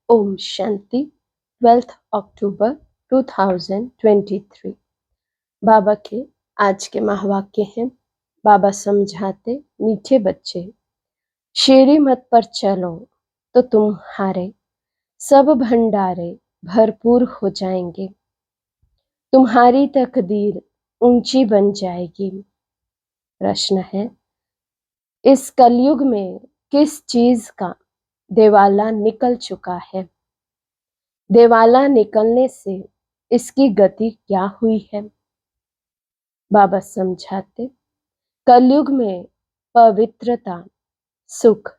ओम शांति 12 अक्टूबर 2023। बाबा के आज के महावाक्य हैं। बाबा समझाते, मीठे बच्चे, शेरी मत पर चलो तो तुम्हारे सब भंडारे भरपूर हो जाएंगे, तुम्हारी तकदीर ऊंची बन जाएगी। प्रश्न है, इस कलयुग में किस चीज का देवाला निकल चुका है? देवाला निकलने से इसकी गति क्या हुई है? बाबा समझाते, कलयुग में पवित्रता, सुख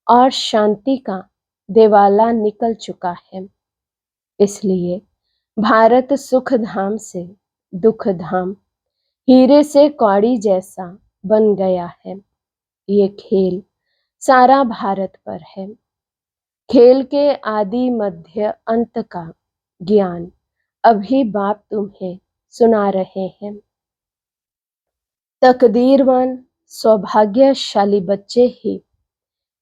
और शांति का देवाला निकल चुका है। इसलिए भारत सुख धाम से दुख धाम, हीरे से कौड़ी जैसा बन गया है। ये खेल सारा भारत पर है। खेल के आदि मध्य अंत का ज्ञान अभी बाप तुम्हें सुना रहे हैं। तकदीरवान सौभाग्यशाली बच्चे ही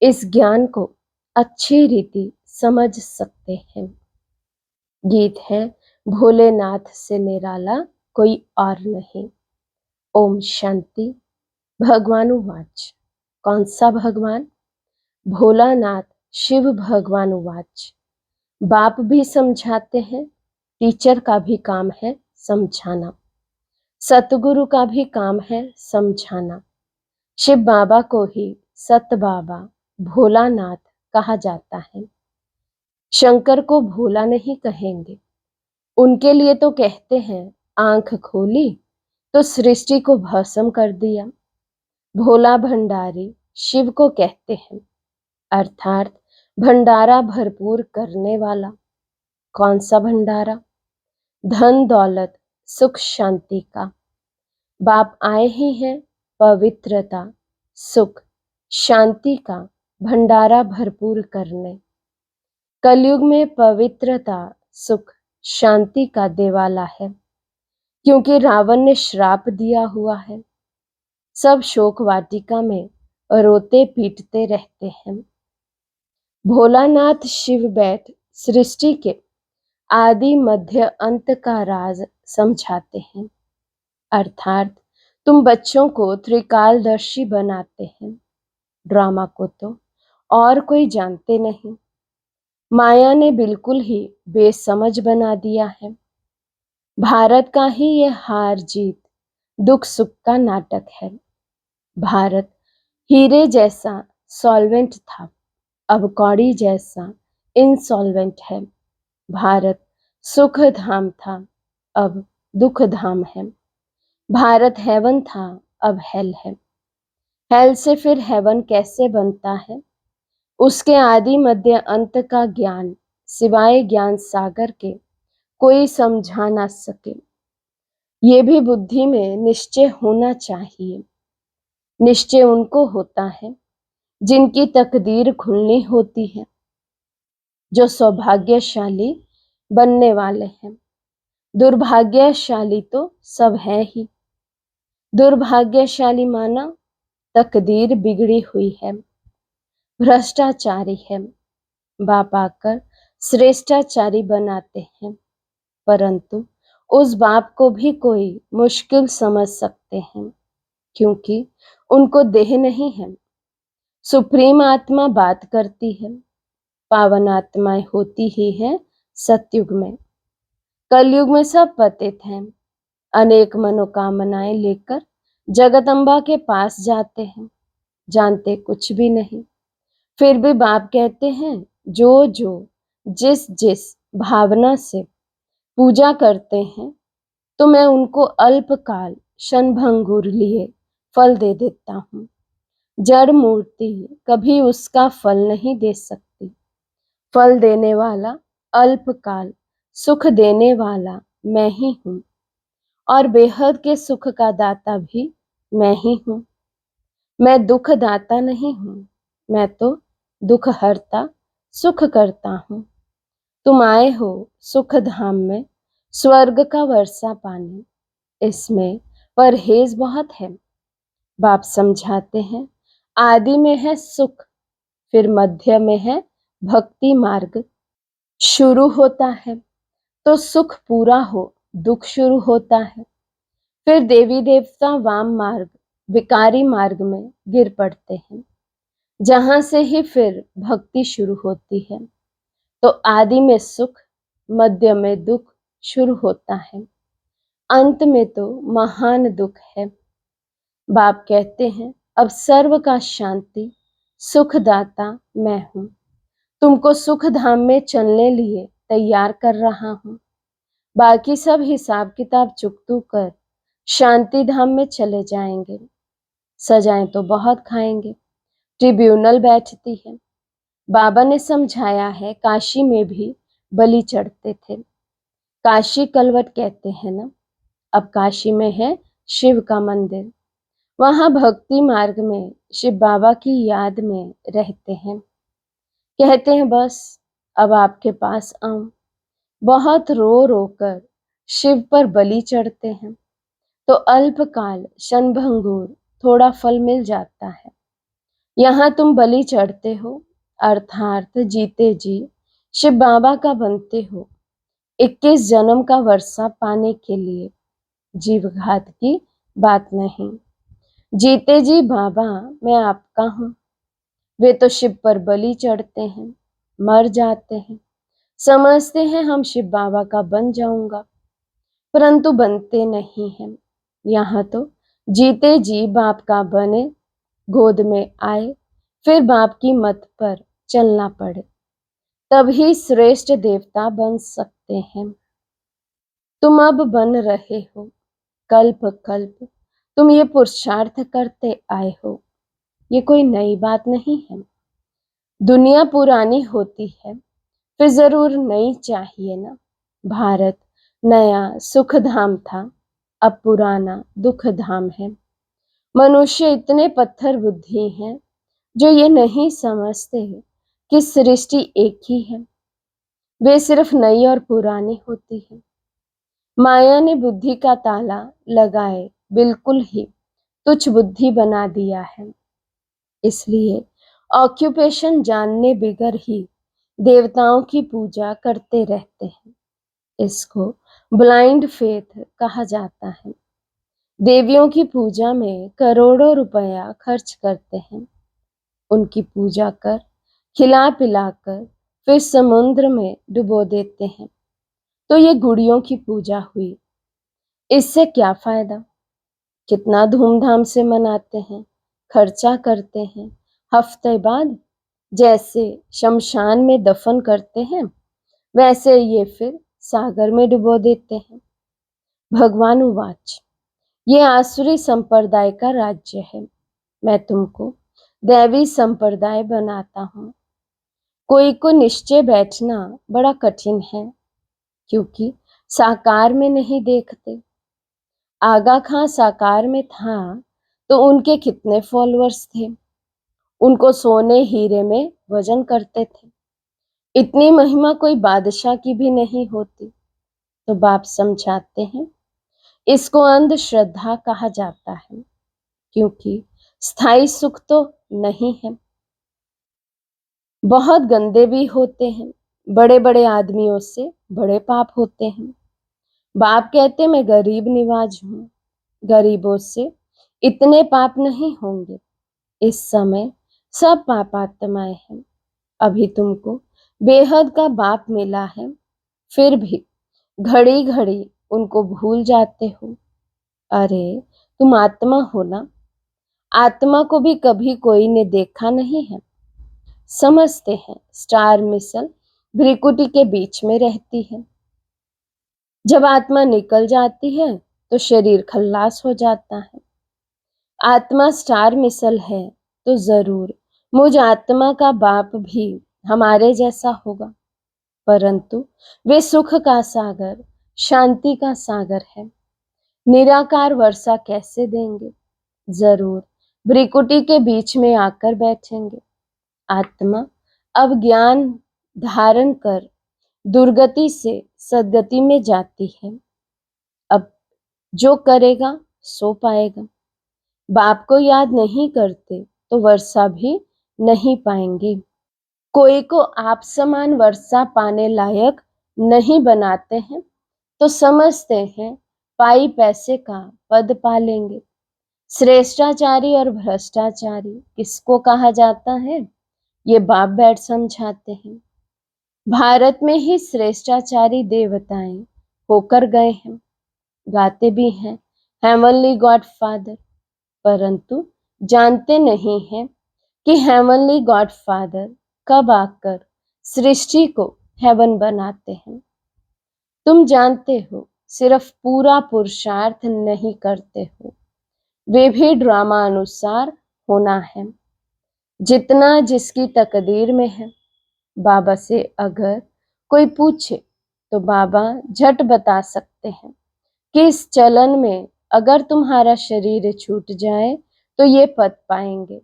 इस ज्ञान को अच्छी रीति समझ सकते हैं। गीत है, भोलेनाथ से निराला कोई और नहीं। ओम शांति। भगवानुवाच। कौन सा भगवान? भोलानाथ शिव भगवानुवाच। बाप भी समझाते हैं, टीचर का भी काम है समझाना, सतगुरु का भी काम है समझाना। शिव बाबा को ही सत बाबा भोलानाथ कहा जाता है। शंकर को भोला नहीं कहेंगे, उनके लिए तो कहते हैं आंख खोली तो सृष्टि को भस्म कर दिया। भोला भंडारी शिव को कहते हैं, अर्थात भंडारा भरपूर करने वाला। कौन सा भंडारा? धन दौलत सुख शांति का। बाप आए ही हैं पवित्रता, सुख, शांति का भंडारा भरपूर करने। कलयुग में पवित्रता, सुख, शांति का देवाला है, क्योंकि रावण ने श्राप दिया हुआ है। सब शोक वाटिका में रोते पीटते रहते हैं। भोलानाथ शिव बैठ सृष्टि के आदि मध्य अंत का राज समझाते हैं, अर्थात तुम बच्चों को त्रिकालदर्शी बनाते हैं। ड्रामा को तो और कोई जानते नहीं। माया ने बिल्कुल ही बेसमझ बना दिया है। भारत का ही ये हार जीत, दुख सुख का नाटक है। भारत हीरे जैसा सॉल्वेंट था, अब कौड़ी जैसा इंसॉल्वेंट है। भारत सुख धाम था, अब दुख धाम है। भारत हेवन था, अब हेल है। हेल से फिर हेवन कैसे बनता है? उसके आदि मध्य अंत का ज्ञान सिवाय ज्ञान सागर के कोई समझा ना सके। ये भी बुद्धि में निश्चय होना चाहिए। निश्चय उनको होता है जिनकी तकदीर खुलनी होती है, जो सौभाग्यशाली बनने वाले हैं। दुर्भाग्यशाली तो सब है ही। दुर्भाग्यशाली माना तकदीर बिगड़ी हुई है, भ्रष्टाचारी है। बाप आकर श्रेष्ठाचारी बनाते हैं, परंतु उस बाप को भी कोई मुश्किल समझ सकते हैं, क्योंकि उनको देह नहीं है। सुप्रीम आत्मा बात करती है, पावन आत्माएं होती ही है सतयुग में। कलयुग में सब पतित हैं, अनेक मनोकामनाएं लेकर जगदम्बा के पास जाते हैं, जानते कुछ भी नहीं। फिर भी बाप कहते हैं, जो जो जिस जिस भावना से पूजा करते हैं, तो मैं उनको अल्पकाल क्षणभंगुर लिए फल दे देता हूँ। जड़ मूर्ति कभी उसका फल नहीं दे सकती। फल देने वाला, अल्पकाल सुख देने वाला मैं ही हूँ, और बेहद के सुख का दाता भी मैं ही हूँ। मैं दुख दाता नहीं हूँ, मैं तो दुख हरता सुख करता हूँ। तुम आए हो सुख धाम में स्वर्ग का वर्षा पाने, इसमें परहेज बहुत है। बाप समझाते हैं, आदि में है सुख, फिर मध्य में है भक्ति मार्ग, शुरू होता है तो सुख पूरा हो, दुख शुरू होता है। फिर देवी देवता वाम मार्ग, विकारी मार्ग में गिर पड़ते हैं, जहां से ही फिर भक्ति शुरू होती है। तो आदि में सुख, मध्य में दुख शुरू होता है, अंत में तो महान दुख है। बाप कहते हैं, अब सर्व का शांति सुखदाता मैं हूं, तुमको सुख धाम में चलने लिए तैयार कर रहा हूं। बाकी सब हिसाब किताब चुकतू कर शांति धाम में चले जाएंगे। सजाएं तो बहुत खाएंगे, ट्रिब्यूनल बैठती है। बाबा ने समझाया है, काशी में भी बलि चढ़ते थे। काशी कलवट कहते हैं ना। अब काशी में है शिव का मंदिर, वहां भक्ति मार्ग में शिव बाबा की याद में रहते हैं। कहते हैं बस अब आपके पास आऊं। बहुत रो रो कर शिव पर बलि चढ़ते हैं, तो अल्पकाल क्षणभंगुर थोड़ा फल मिल जाता है। यहाँ तुम बलि चढ़ते हो, अर्थात जीते जी शिव बाबा का बनते हो। 21 जन्म का वर्षा पाने के लिए जीवघात की बात नहीं। जीते जी बाबा मैं आपका हूँ। वे तो शिव पर बलि चढ़ते हैं, मर जाते हैं, समझते हैं हम शिव बाबा का बन जाऊंगा, परंतु बनते नहीं हैं। यहाँ तो जीते जी बाप का बने, गोद में आए, फिर बाप की मत पर चलना पड़े, तभी श्रेष्ठ देवता बन सकते हैं। तुम अब बन रहे हो, कल्प कल्प तुम ये पुरुषार्थ करते आए हो। ये कोई नई बात नहीं है। दुनिया पुरानी होती है, फिर जरूर नई चाहिए ना। भारत नया सुख धाम था, अब पुराना दुख धाम है। मनुष्य इतने पत्थर बुद्धि हैं जो ये नहीं समझते कि सृष्टि एक ही है। वे सिर्फ नई और पुरानी होती है। माया ने बुद्धि का ताला लगाए बिल्कुल ही तुच्छ बुद्धि बना दिया है। इसलिए ऑक्यूपेशन जानने बिगर ही देवताओं की पूजा करते रहते हैं। इसको ब्लाइंड फेथ कहा जाता है। देवियों की पूजा में करोड़ों रुपया खर्च करते हैं। उनकी पूजा कर खिला पिलाकर फिर समुद्र में डुबो देते हैं। तो ये गुड़ियों की पूजा हुई। इससे क्या फायदा? कितना धूमधाम से मनाते हैं, खर्चा करते हैं। हफ्ते बाद जैसे शमशान में दफन करते हैं, वैसे ये फिर सागर में डुबो देते हैं। भगवान उवाच, ये आसुरी संप्रदाय का राज्य है, मैं तुमको दैवी संप्रदाय बनाता हूँ। कोई को निश्चय बैठना बड़ा कठिन है, क्योंकि साकार में नहीं देखते। आगा खां साकार में था तो उनके कितने फॉलोअर्स थे। उनको सोने हीरे में वजन करते थे। इतनी महिमा कोई बादशाह की भी नहीं होती। तो बाप समझाते हैं, इसको अंधश्रद्धा कहा जाता है, क्योंकि स्थायी सुख तो नहीं है। बहुत गंदे भी होते हैं। बड़े बड़े आदमियों से बड़े पाप होते हैं। बाप कहते मैं गरीब निवाज हूँ, गरीबों से इतने पाप नहीं होंगे। इस समय सब पापात्माएं हैं। अभी तुमको बेहद का बाप मिला है, फिर भी घड़ी घड़ी उनको भूल जाते हो। अरे तुम आत्मा हो ना। आत्मा को भी कभी कोई ने देखा नहीं है। समझते हैं स्टार मिसल भ्रिकुटी के बीच में रहती है। जब आत्मा निकल जाती है तो शरीर खल्लास हो जाता है। आत्मा स्टार मिसल है तो जरूर मुझ आत्मा का बाप भी हमारे जैसा होगा, परंतु वे सुख का सागर, शांति का सागर है। निराकार वर्षा कैसे देंगे? जरूर भ्रिकुटी के बीच में आकर बैठेंगे। आत्मा अब ज्ञान धारण कर दुर्गति से सद्गति में जाती है। अब जो करेगा सो पाएगा। बाप को याद नहीं करते तो वर्षा भी नहीं पाएंगे। कोई को आप समान वर्षा पाने लायक नहीं बनाते हैं तो समझते हैं पाई पैसे का पद पालेंगे। श्रेष्ठाचारी और भ्रष्टाचारी किसको कहा जाता है, ये बाप बैठ समझाते हैं। भारत में ही श्रेष्ठाचारी देवताएं होकर गए हैं, गाते भी हैं हेवनली गॉड फादर, परंतु जानते नहीं हैं कि हेवनली गॉड फादर कब आकर सृष्टि को हेवन बनाते हैं। तुम जानते हो सिर्फ पूरा पुरुषार्थ नहीं करते हो, वे भी ड्रामा अनुसार होना है। जितना जिसकी तकदीर में है। बाबा से अगर कोई पूछे तो बाबा झट बता सकते हैं कि इस चलन में अगर तुम्हारा शरीर छूट जाए तो ये पद पाएंगे,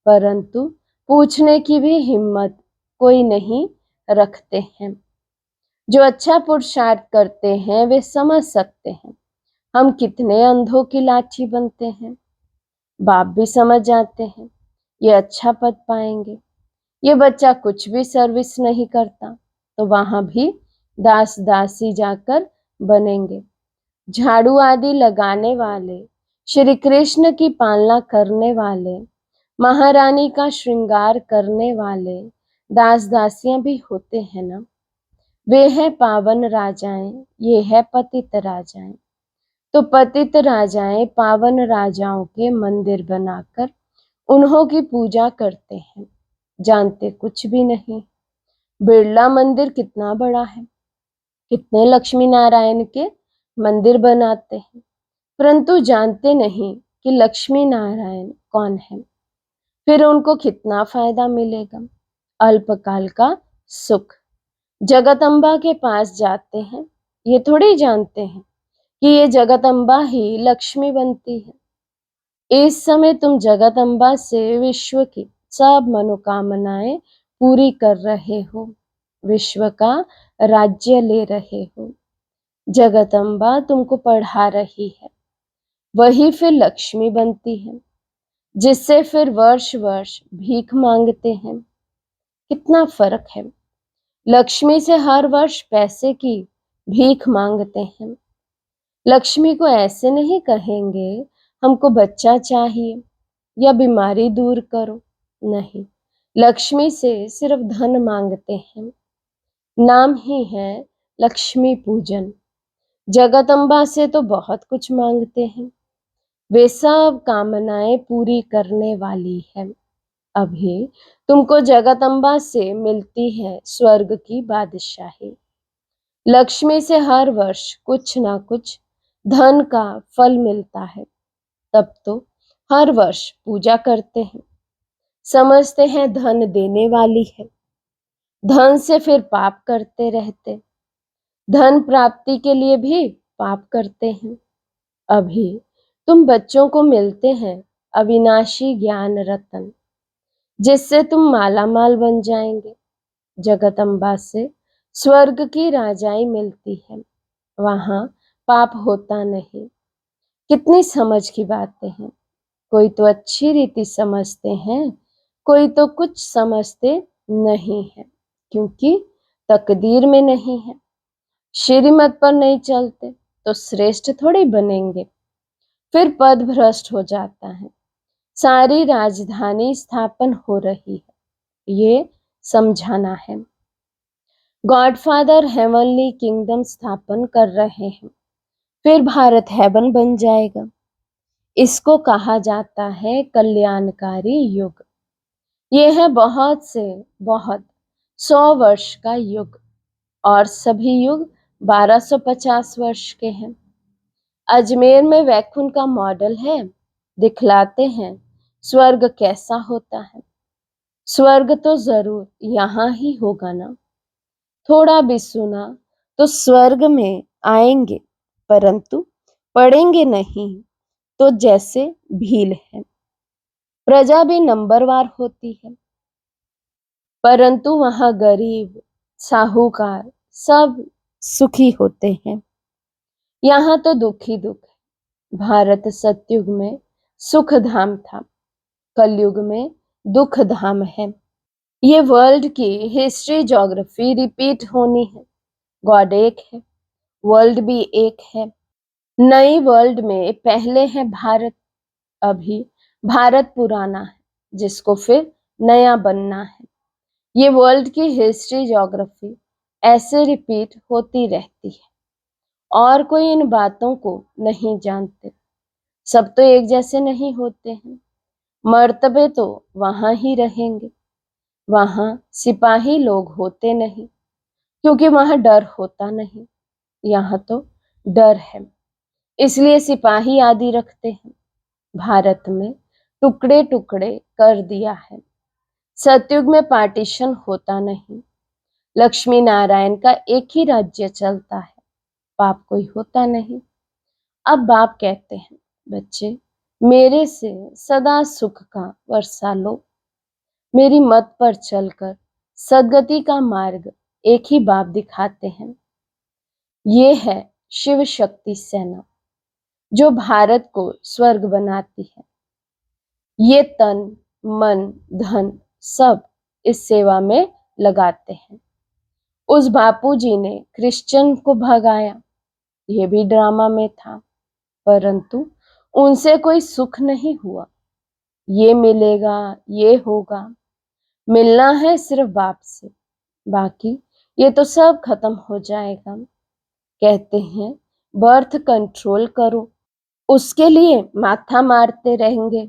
परंतु पूछने की भी हिम्मत कोई नहीं रखते हैं। जो अच्छा पुरुषार्थ करते हैं वे समझ सकते हैं हम कितने अंधों की लाठी बनते हैं। बाप भी समझ जाते हैं ये अच्छा पद पाएंगे। ये बच्चा कुछ भी सर्विस नहीं करता तो वहां भी दास दासी जाकर बनेंगे। झाड़ू आदि लगाने वाले, श्री कृष्ण की पालना करने वाले, महारानी का श्रृंगार करने वाले दास दासियां भी होते हैं ना। वे हैं पावन राजाएं, ये है पतित राजाएं। तो पतित राजाएं पावन राजाओं के मंदिर बनाकर उन्हों की पूजा करते हैं, जानते कुछ भी नहीं। बिरला मंदिर कितना बड़ा है, कितने लक्ष्मी नारायण के मंदिर बनाते हैं, परंतु जानते नहीं कि लक्ष्मी नारायण कौन है। फिर उनको कितना फायदा मिलेगा, अल्पकाल का सुख। जगदम्बा के पास जाते हैं, ये थोड़ी जानते हैं कि ये जगदम्बा ही लक्ष्मी बनती है। इस समय तुम जगदम्बा से विश्व की सब मनोकामनाएं पूरी कर रहे हो, विश्व का राज्य ले रहे हो। जगदम्बा तुमको पढ़ा रही है, वही फिर लक्ष्मी बनती है, जिससे फिर वर्ष वर्ष भीख मांगते हैं। कितना फर्क है, लक्ष्मी से हर वर्ष पैसे की भीख मांगते हैं। लक्ष्मी को ऐसे नहीं कहेंगे हमको बच्चा चाहिए या बीमारी दूर करो, नहीं, लक्ष्मी से सिर्फ धन मांगते हैं। नाम ही है लक्ष्मी पूजन। जगदम्बा से तो बहुत कुछ मांगते हैं, वे सब कामनाएं पूरी करने वाली है। अभी तुमको जगदम्बा से मिलती है स्वर्ग की बादशाही। लक्ष्मी से हर वर्ष कुछ ना कुछ धन का फल मिलता है, तब तो हर वर्ष पूजा करते हैं, समझते हैं धन देने वाली है। धन से फिर पाप करते रहते, धन प्राप्ति के लिए भी पाप करते हैं। अभी तुम बच्चों को मिलते हैं अविनाशी ज्ञान रतन, जिससे तुम मालामाल बन जाएंगे। जगदम्बा से स्वर्ग की राजाई मिलती है, वहां पाप होता नहीं। कितनी समझ की बातें हैं। कोई तो अच्छी रीति समझते हैं, कोई तो कुछ समझते नहीं है, क्योंकि तकदीर में नहीं है। श्रीमत पर नहीं चलते तो श्रेष्ठ थोड़ी बनेंगे, फिर पद भ्रष्ट हो जाता है। सारी राजधानी स्थापन हो रही है, ये समझाना है। गॉडफादर हेवनली किंगडम स्थापन कर रहे हैं, फिर भारत हेवन बन जाएगा। इसको कहा जाता है कल्याणकारी युग। ये है बहुत से बहुत 100 वर्ष का युग, और सभी युग 1250 वर्ष के हैं। अजमेर में वैकुंठ का मॉडल है, दिखलाते हैं स्वर्ग कैसा होता है। स्वर्ग तो जरूर यहाँ ही होगा ना। थोड़ा भी सुना तो स्वर्ग में आएंगे, परंतु पढ़ेंगे नहीं तो जैसे भील है। प्रजा भी नंबरवार होती है, परंतु वहां गरीब साहूकार सब सुखी होते हैं। यहाँ तो दुख ही दुख है। भारत सतयुग में सुख धाम था, कलयुग में दुख धाम है। ये वर्ल्ड की हिस्ट्री ज्योग्राफी रिपीट होनी है। गॉड एक है, वर्ल्ड भी एक है। नई वर्ल्ड में पहले है भारत, अभी भारत पुराना है जिसको फिर नया बनना है। ये वर्ल्ड की हिस्ट्री ज्योग्राफी ऐसे रिपीट होती रहती है और कोई इन बातों को नहीं जानते। सब तो एक जैसे नहीं होते हैं। मर्तबे तो वहां ही रहेंगे, वहां सिपाही लोग होते नहीं क्योंकि वहां डर होता नहीं। यहाँ तो डर है, इसलिए सिपाही आदि रखते हैं। भारत में टुकड़े टुकड़े कर दिया है। सतयुग में पार्टीशन होता नहीं। लक्ष्मी नारायण का एक ही राज्य चलता है, बाप कोई होता नहीं। अब बाप कहते हैं, बच्चे मेरे से सदा सुख का वर्षा लो। मेरी मत पर चलकर सदगति का मार्ग एक ही बाप दिखाते हैं। ये है शिव शक्ति सेना जो भारत को स्वर्ग बनाती है। ये तन मन धन सब इस सेवा में लगाते हैं। उस बापू जी ने क्रिश्चियन को भगाया, ये भी ड्रामा में था, परंतु उनसे कोई सुख नहीं हुआ। ये मिलेगा, ये होगा, मिलना है सिर्फ बाप से, बाकी ये तो सब खत्म हो जाएगा। कहते हैं बर्थ कंट्रोल करो, उसके लिए माथा मारते रहेंगे,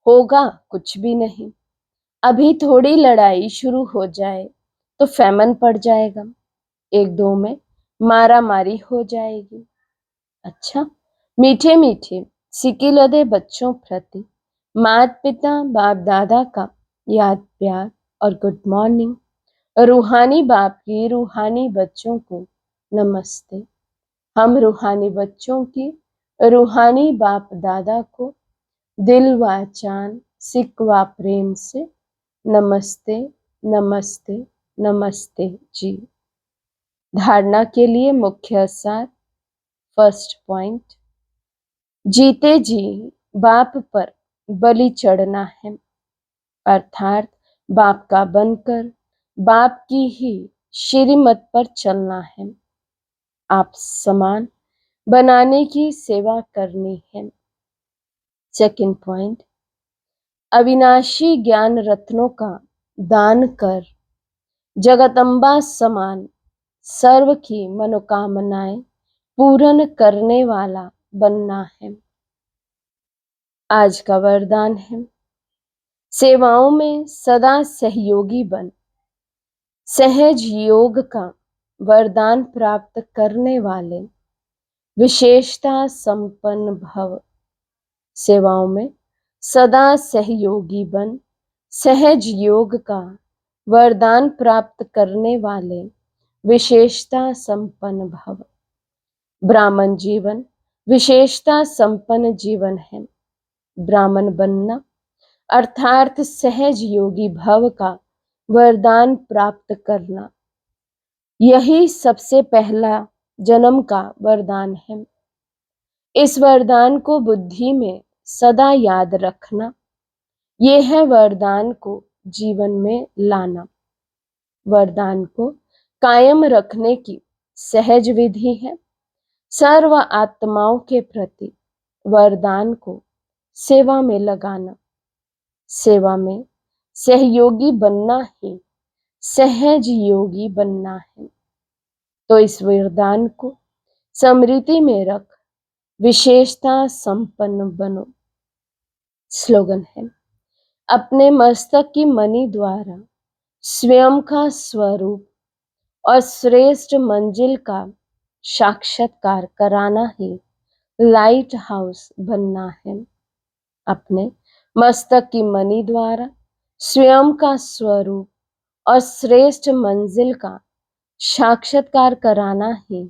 होगा कुछ भी नहीं। अभी थोड़ी लड़ाई शुरू हो जाए तो फैमन पड़ जाएगा, एक दो में मारा मारी हो जाएगी। अच्छा, मीठे मीठे सिक्के लदे बच्चों प्रति माता पिता बाप दादा का याद प्यार और गुड मॉर्निंग। रूहानी बाप की रूहानी बच्चों को नमस्ते। हम रूहानी बच्चों की रूहानी बाप दादा को दिल व चान सिक व प्रेम से नमस्ते नमस्ते नमस्ते जी। धारणा के लिए मुख्य सार। फर्स्ट पॉइंट, जीते जी बाप पर बलि चढ़ना है, अर्थात बाप का बनकर बाप की ही श्रीमत पर चलना है। आप समान बनाने की सेवा करनी है। सेकंड पॉइंट, अविनाशी ज्ञान रत्नों का दान कर जगदम्बा समान सर्व की मनोकामनाएं पूर्ण करने वाला बनना है। आज का वरदान है, सेवाओं में सदा सहयोगी बन, सहज योग का वरदान प्राप्त करने वाले विशेषता संपन्न भव। सेवाओं में सदा सहयोगी बन, सहज योग का वरदान प्राप्त करने वाले विशेषता संपन्न भव। ब्राह्मण जीवन विशेषता संपन्न जीवन है। ब्राह्मण बनना अर्थात सहज योगी भव का वरदान प्राप्त करना, यही सबसे पहला जन्म का वरदान है। इस वरदान को बुद्धि में सदा याद रखना, यह है वरदान को जीवन में लाना। वरदान को कायम रखने की सहज विधि है सर्व आत्माओं के प्रति वरदान को सेवा में लगाना। सेवा में सहयोगी बनना ही सहज योगी बनना है। तो इस वरदान को स्मृति में रख विशेषता संपन्न बनो। स्लोगन है, अपने मस्तक की मणि द्वारा स्वयं का स्वरूप और श्रेष्ठ मंजिल का साक्षात्कार कराना ही लाइट हाउस बनना है। अपने मस्तक की मणि द्वारा स्वयं का स्वरूप और श्रेष्ठ मंजिल का साक्षात्कार कराना ही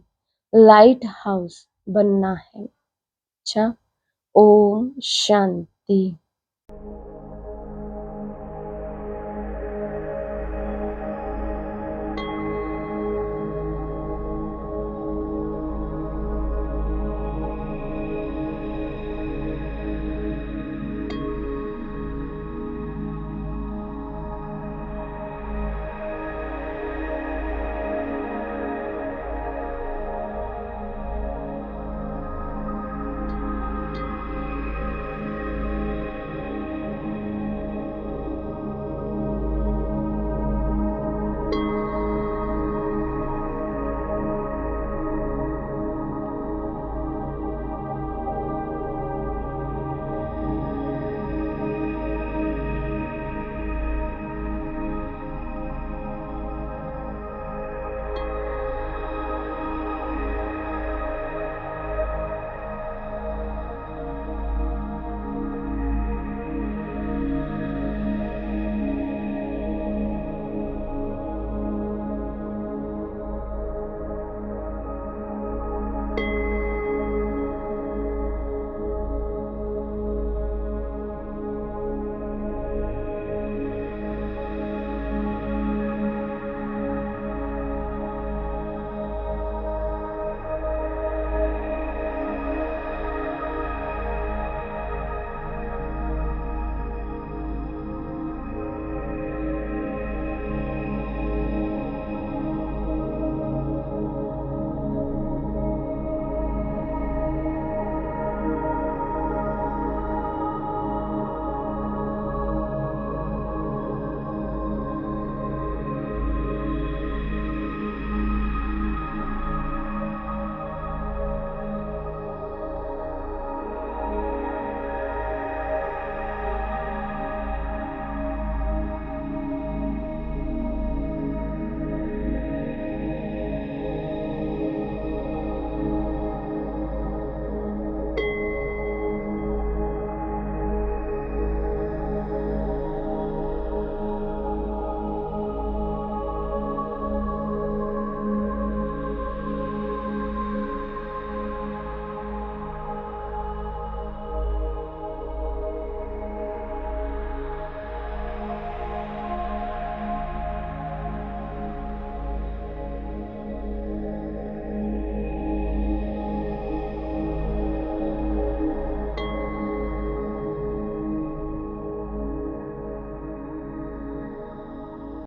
लाइट हाउस बनना है। अच्छा, ओम शांति।